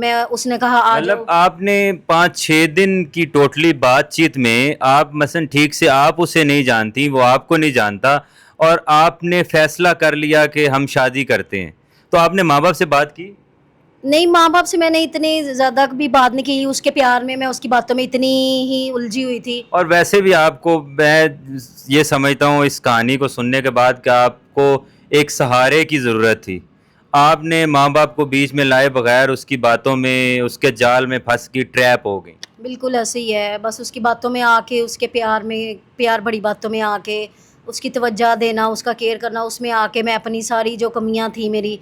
میں اس نے کہا آ مطلب جاؤ. آپ نے 5-6 دن کی ٹوٹلی بات چیت میں آپ مثلا ٹھیک سے آپ اسے نہیں جانتی، وہ آپ کو نہیں جانتا، اور آپ نے فیصلہ کر لیا کہ ہم شادی کرتے ہیں، تو آپ نے ماں باپ سے بات کی؟ نہیں، ماں باپ سے میں نے اتنی زیادہ بھی بات نہیں کی. اس کے پیار میں اس کی باتوں میں اتنی ہی الجھی ہوئی تھی. اور ویسے بھی آپ کو میں یہ سمجھتا ہوں اس کہانی کو سننے کے بعد کہ آپ کو ایک سہارے کی ضرورت تھی. آپ نے ماں باپ کو بیچ میں لائے بغیر اس کی باتوں میں، اس کے جال میں پھنس کی ٹریپ ہو گئی. بالکل ایسے ہی ہے. بس اس کی باتوں میں آ کے، اس کے پیار بڑی باتوں میں آ کے، اس کی توجہ دینا، اس کا کیئر کرنا، اس میں آ کے میں اپنی ساری جو کمیاں تھیں میری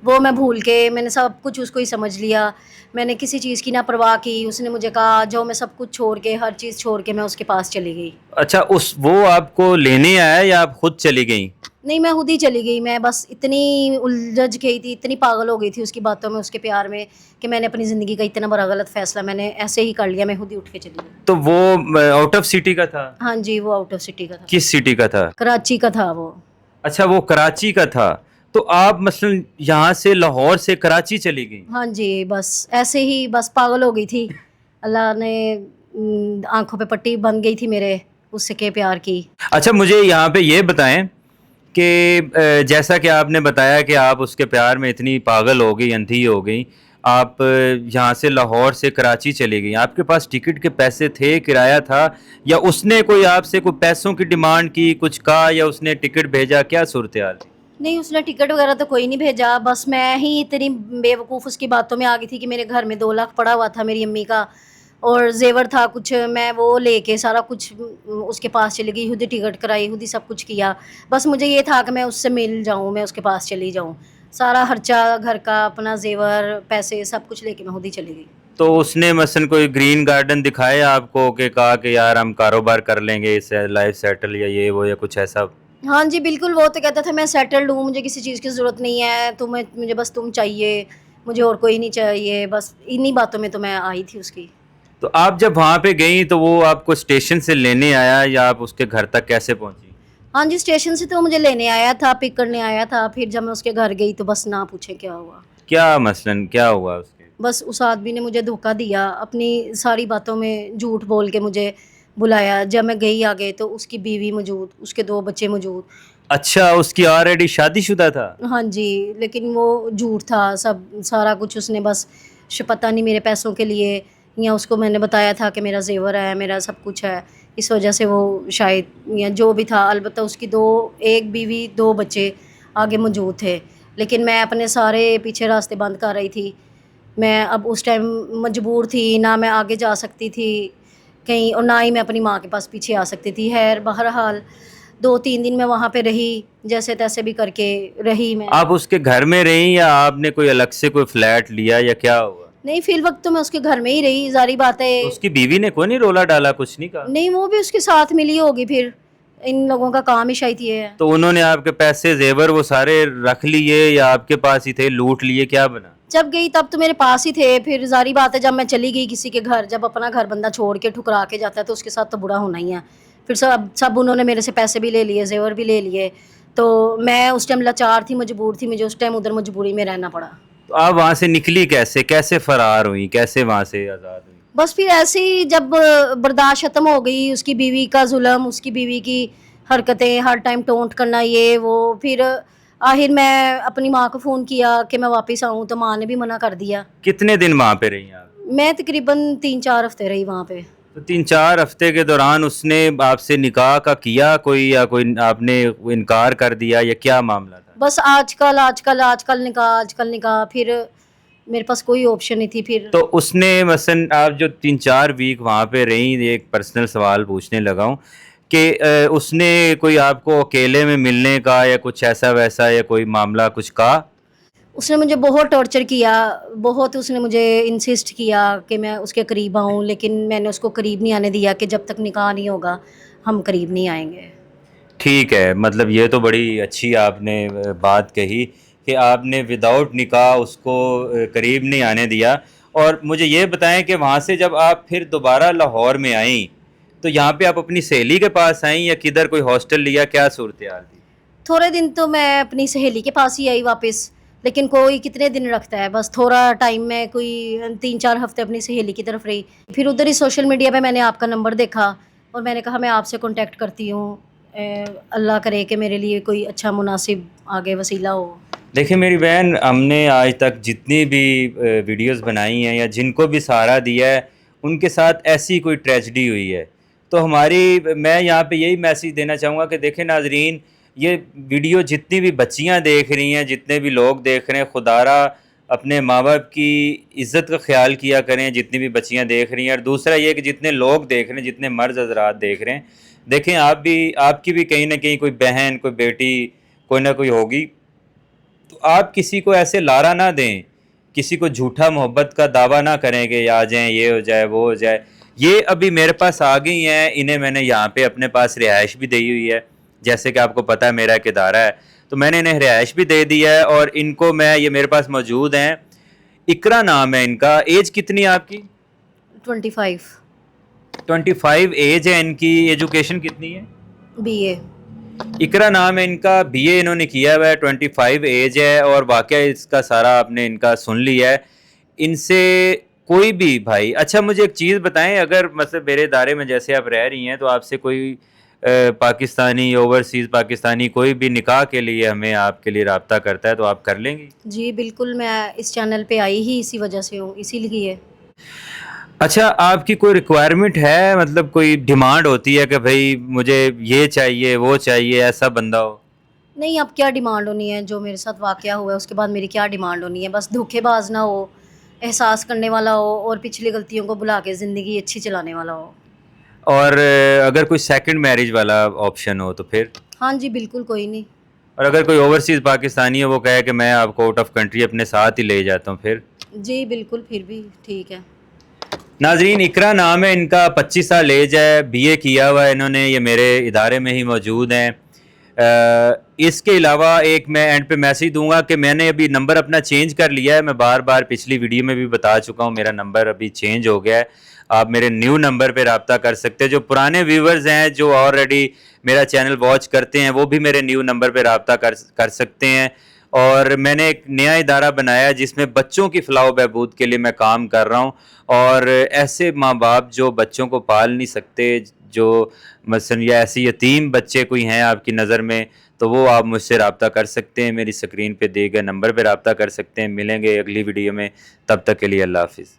وہ میں بھول کے میں نے سب کچھ اس کو ہی سمجھ لیا. میں نے کسی چیز کی نہ پرواہ کی. اس نے مجھے کہا جو، میں سب کچھ چھوڑ کے، ہر چیز چھوڑ کے میں اس کے پاس چلی گئی. اچھا، وہ آپ کو لینے آیا یا آپ خود چلی گئیں؟ نہیں، میں خود ہی چلی گئی. میں بس اتنی الجھ گئی تھی، اتنی پاگل ہو گئی تھی اس کی باتوں میں، اس کے پیار میں، کہ میں نے اپنی زندگی کا اتنا بڑا غلط فیصلہ میں نے ایسے ہی کر لیا. میں خود ہی اٹھ کے چلی گئی. تو وہ آؤٹ آف سٹی کا تھا؟ ہاں جی، وہ آؤٹ آف سٹی کا تھا. کس سٹی کا تھا؟ کراچی کا تھا وہ. اچھا، وہ کراچی کا تھا. تو آپ مثلا یہاں سے لاہور سے کراچی چلی گئیں؟ ہاں جی، بس ایسے ہی بس پاگل ہو گئی تھی. اللہ نے آنکھوں پہ پٹی بن گئی تھی میرے اس سے کے پیار کی. اچھا، مجھے یہاں پہ یہ بتائیں کہ جیسا کہ آپ نے بتایا کہ آپ اس کے پیار میں اتنی پاگل ہو گئی، اندھی ہو گئی، آپ یہاں سے لاہور سے کراچی چلی گئی. آپ کے پاس ٹکٹ کے پیسے تھے، کرایہ تھا، یا اس نے کوئی آپ سے کوئی پیسوں کی ڈیمانڈ کی، کچھ کہا، یا اس نے ٹکٹ بھیجا؟ کیا صورتحال تھی؟ نہیں، اس نے ٹکٹ وغیرہ تو کوئی نہیں بھیجا. بس میں ہی اتنی بے وقوف اس کی باتوں میں آ گئی تھی کہ میرے گھر میں 2 لاکھ پڑا ہوا تھا میری امی کا، اور زیور تھا کچھ. میں وہ لے کے سارا کچھ اس کے پاس چلی گئی. خود ہی ٹکٹ کرائی، خود ہی سب کچھ کیا. بس مجھے یہ تھا کہ میں اس سے مل جاؤں، میں اس کے پاس چلی جاؤں. سارا خرچہ گھر کا، اپنا زیور، پیسے، سب کچھ لے کے میں خود ہی چلی گئی. تو اس نے مثلا کوئی گرین گارڈن دکھائے آپ کو کہ کہا کہ یار ہم کاروبار کر لیں گے، اس سے لائف سیٹل، یا یہ وہ، یا کچھ ایسا؟ ہاں جی بالکل. وہ تو کہتا تھا میں سیٹلڈ ہوں، مجھے کسی چیز کی ضرورت نہیں ہے، مجھے بس تم چاہیے، مجھے اور کوئی نہیں چاہیے. بس انہی باتوں میں تو میں آئی تھی اس کی. تو آپ جب وہاں پہ گئیں تو وہ آپ کو اسٹیشن سے لینے آیا، یا آپ اس کے گھر تک کیسے پہنچی؟ ہاں جی، اسٹیشن سے تو مجھے لینے آیا تھا، پک کرنے آیا تھا. پھر جب میں اس کے گھر گئی تو بس نہ پوچھے کیا ہوا. کیا مثلاً کیا ہوا اس کے؟ بس اس آدمی نے مجھے دھوکہ دیا، اپنی ساری باتوں میں جھوٹ بول کے مجھے بلایا. جب میں گئی آگے تو اس کی بیوی موجود، اس کے 2 بچے موجود. اچھا، اس کی آلریڈی شادی شدہ تھا؟ ہاں جی، لیکن وہ جھوٹ تھا سارا کچھ. اس نے بس پتہ نہیں میرے پیسوں کے لیے، یا اس کو میں نے بتایا تھا کہ میرا زیور ہے، میرا سب کچھ ہے، اس وجہ سے وہ شاید، یا جو بھی تھا. البتہ اس کی ایک بیوی، 2 بچے آگے موجود تھے. لیکن میں اپنے سارے پیچھے راستے بند کر رہی تھی. میں اب اس ٹائم مجبور تھی، نہ میں آگے جا سکتی تھی کہیں، اور نہ ہی میں اپنی ماں کے پاس پیچھے آ سکتی تھی. بہرحال 2-3 دن میں وہاں پہ رہی، جیسے تیسے بھی کر کے رہی میں. آپ اس کے گھر میں رہیں، یا آپ نے کوئی الگ سے کوئی فلیٹ لیا، یا کیا ہوا؟ نہیں، فی الوقت تو میں اس کے گھر میں ہی رہی. ظاہری بات ہے. اس کی بیوی نے کوئی نہیں رولا ڈالا، کچھ نہیں کہا؟ نہیں، وہ بھی اس کے ساتھ ملی ہوگی. پھر ان لوگوں کا کام ہی شاید یہ ہے. تو انہوں نے آپ کے پیسے، زیور، وہ سارے رکھ لیے، یا آپ کے پاس ہی تھے، لوٹ لیے، کیا بنا؟ جب گئی تب تو میرے پاس ہی تھے. پھر ظاہری بات ہے، جب میں چلی گئی کسی کے گھر، جب اپنا گھر بندہ چھوڑ کے ٹھکرا کے جاتا ہے تو اس کے ساتھ تو برا ہونا ہی ہے. پھر سب انہوں نے میرے سے پیسے بھی لے لیے، زیور بھی لے لیے. تو میں اس ٹائم لاچار تھی، مجبور تھی. مجھے اس ٹائم ادھر مجبوری میں رہنا پڑا. تو آپ وہاں سے نکلی کیسے فرار ہوئی، کیسے وہاں سے آزاد ہوئی؟ بس پھر ایسے ہی جب برداشت ختم ہو گئی، اس کی بیوی کا ظلم، اس کی بیوی کی حرکتیں، ہر ٹائم ٹونٹ کرنا، یہ وہ، پھر آخر میں اپنی ماں کو فون کیا کہ میں واپس آؤں، تو ماں نے بھی منع کر دیا. کتنے دن وہاں پہ رہی آپ؟ میں تقریباً 3-4 ہفتے رہی وہاں پہ. تو 3-4 ہفتے کے دوران اس نے آپ سے نکاح کا کیا کوئی، یا کوئی آپ نے انکار کر دیا، یا کیا معاملہ تھا؟ بس آج کل نکاح. پھر میرے پاس کوئی آپشن نہیں تھی. پھر تو اس نے مثلاً آپ جو 3-4 ویک وہاں پہ رہیں، ایک پرسنل سوال پوچھنے لگا ہوں کہ اس نے کوئی آپ کو اکیلے میں ملنے کا، یا کچھ ایسا ویسا، یا کوئی معاملہ کچھ کہا؟ اس نے مجھے بہت ٹارچر کیا، بہت. اس نے مجھے انسسٹ کیا کہ میں اس کے قریب آؤں، لیکن میں نے اس کو قریب نہیں آنے دیا کہ جب تک نکاح نہیں ہوگا ہم قریب نہیں آئیں گے. ٹھیک ہے، مطلب یہ تو بڑی اچھی آپ نے بات کہی کہ آپ نے وداؤٹ نکاح اس کو قریب نہیں آنے دیا. اور مجھے یہ بتائیں کہ وہاں سے جب آپ پھر دوبارہ لاہور میں آئیں تو یہاں پہ آپ اپنی سہیلی کے پاس آئیں، یا کدھر کوئی ہاسٹل لیا، کیا صورتحال تھی؟ تھوڑے دن تو میں اپنی سہیلی کے پاس ہی آئی واپس. لیکن کوئی کتنے دن رکھتا ہے، بس تھوڑا ٹائم میں کوئی 3-4 ہفتے اپنی سہیلی کی طرف رہی، پھر ادھر ہی سوشل میڈیا پہ میں نے آپ کا نمبر دیکھا اور میں نے کہا میں آپ سے کانٹیکٹ کرتی ہوں، اللہ کرے کہ میرے لیے کوئی اچھا مناسب آگے وسیلہ ہو۔ دیکھیں میری بہن، ہم نے آج تک جتنی بھی ویڈیوز بنائی ہیں یا جن کو بھی سہارا دیا ہے ان کے ساتھ ایسی کوئی ٹریجڈی ہوئی ہے، تو میں یہاں پہ یہی میسیج دینا چاہوں گا کہ دیکھیں ناظرین، یہ ویڈیو جتنی بھی بچیاں دیکھ رہی ہیں، جتنے بھی لوگ دیکھ رہے ہیں، خدا را اپنے ماں باپ کی عزت کا خیال کیا کریں جتنی بھی بچیاں دیکھ رہی ہیں، اور دوسرا یہ کہ جتنے لوگ دیکھ رہے ہیں، جتنے مرد حضرات دیکھ رہے ہیں، دیکھیں آپ کی بھی کہیں نہ کہیں کوئی بہن، کوئی بیٹی، کوئی نہ کوئی ہوگی، تو آپ کسی کو ایسے لارا نہ دیں، کسی کو جھوٹا محبت کا دعویٰ نہ کریں کہ آ جائیں، یہ ہو جائے، وہ ہو جائے۔ یہ ابھی میرے پاس آ گئی ہیں، انہیں میں نے یہاں پہ اپنے پاس رہائش بھی دی ہوئی ہے، جیسے کہ آپ کو پتہ ہے میرا ایک ادارہ ہے، تو میں نے انہیں رہائش بھی دے دی ہے، اور ان کو یہ میرے پاس موجود ہیں۔ اقرا نام ہے ان کا۔ ایج کتنی ہے آپ کی؟ 25 25 ایج ہے ان کی۔ ایجوکیشن کتنی ہے؟ BA۔ اقرا نام ہے ان کا، BA انہوں نے کیا ہوا ہے، 25 ایج ہے، اور واقعہ اس کا سارا آپ نے ان کا سن لیا ہے۔ ان سے کوئی بھی بھائی، اچھا مجھے ایک چیز بتائیں، اگر مطلب میرے ادارے میں جیسے آپ رہ رہی ہیں تو آپ سے کوئی پاکستانی، اوورسیز پاکستانی کوئی بھی نکاح کے لیے ہمیں آپ کے لیے رابطہ کرتا ہے تو آپ کر لیں گی؟ جی بالکل، میں اس چینل پہ آئی ہی اسی وجہ سے ہوں، اسی لیے۔ اچھا، آپ کی کوئی ریکوائرمنٹ ہے، مطلب کوئی ڈیمانڈ ہوتی ہے کہ بھائی مجھے یہ چاہیے، وہ چاہیے، ایسا بندہ ہو؟ نہیں، اب کیا ڈیمانڈ ہونی ہے؟ جو میرے ساتھ واقعہ ہوا ہے اس کے بعد میری کیا ڈیمانڈ ہونی ہے؟ بس دھوکے باز نہ ہو، احساس کرنے والا ہو، اور پچھلی غلطیوں کو بھلا کے زندگی اچھی چلانے والا ہو۔ اور اگر کوئی سیکنڈ میرج والا آپشن ہو تو پھر؟ ہاں جی بالکل، کوئی نہیں۔ اور اگر کوئی اوورسیز پاکستانی ہے، وہ کہے کہ میں آپ کو آؤٹ آف کنٹری اپنے ساتھ ہی لے جاتا ہوں، پھر؟ جی بالکل، پھر بھی ٹھیک ہے۔ ناظرین، اقرا نام ہے ان کا، 25 سال ایج ہے، BA کیا ہوا ہے انہوں نے، یہ میرے ادارے میں ہی موجود ہیں۔ اس کے علاوہ ایک میں اینڈ پہ میسیج دوں گا کہ میں نے ابھی نمبر اپنا چینج کر لیا ہے، میں بار بار پچھلی ویڈیو میں بھی بتا چکا ہوں، میرا نمبر ابھی چینج ہو گیا ہے، آپ میرے نیو نمبر پہ رابطہ کر سکتے ہیں۔ جو پرانے ویورز ہیں، جو آلریڈی میرا چینل واچ کرتے ہیں، وہ بھی میرے نیو نمبر پہ رابطہ کر سکتے ہیں۔ اور میں نے ایک نیا ادارہ بنایا جس میں بچوں کی فلاح و بہبود کے لیے میں کام کر رہا ہوں، اور ایسے ماں باپ جو بچوں کو پال نہیں سکتے، جو مثلا یا ایسے یتیم بچے کوئی ہیں آپ کی نظر میں، تو وہ آپ مجھ سے رابطہ کر سکتے ہیں، میری اسکرین پہ دیے گئے نمبر پہ رابطہ کر سکتے ہیں۔ ملیں گے اگلی ویڈیو میں، تب تک کے لیے اللہ حافظ۔